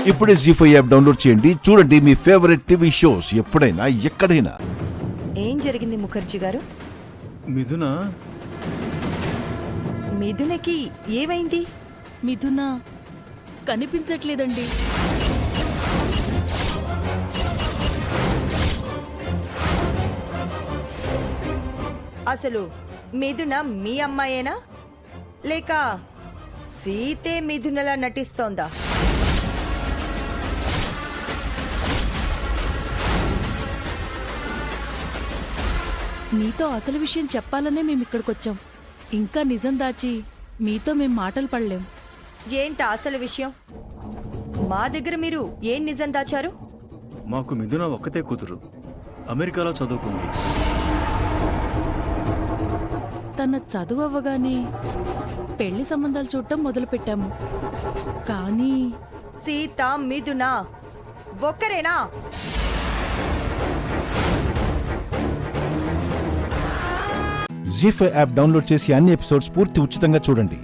ఇప్పుడే జీ5 app download చేయండి. చూడండి మీ ఫేవరెట్ టీవీ షోస్ ఎప్పుడైనా ఎక్కడైనా. ఏం జరిగింది ముఖర్జీ గారు? మిథునకి ఏమైంది? మిథున కనిపించట్లేదండి. అసలు మిథున మీ అమ్మాయేనా లేక సీతే మిథునలా నటిస్తోందా? మీతో అసలు విషయం చెప్పాలనే మేము ఇక్కడికొచ్చాం. ఇంకా నిజం దాచి మీతో మేం మాటలు పడలేం. ఏంట అసలు విషయం? మా దగ్గర మీరు ఏం నిజం దాచారు? మాకు మిథున ఒక్కతే కూతురు, అమెరికాలో చదువుకుంది. తన చదువు అవ్వగానే పెళ్లి సంబంధాలు చూడటం మొదలుపెట్టాము. కానీ సీత మిథున ఒక్కరేనా? జీ5 యాప్ డౌన్లోడ్ చేసి అన్ని ఎపిసోడ్స్ పూర్తి ఉచితంగా చూడండి.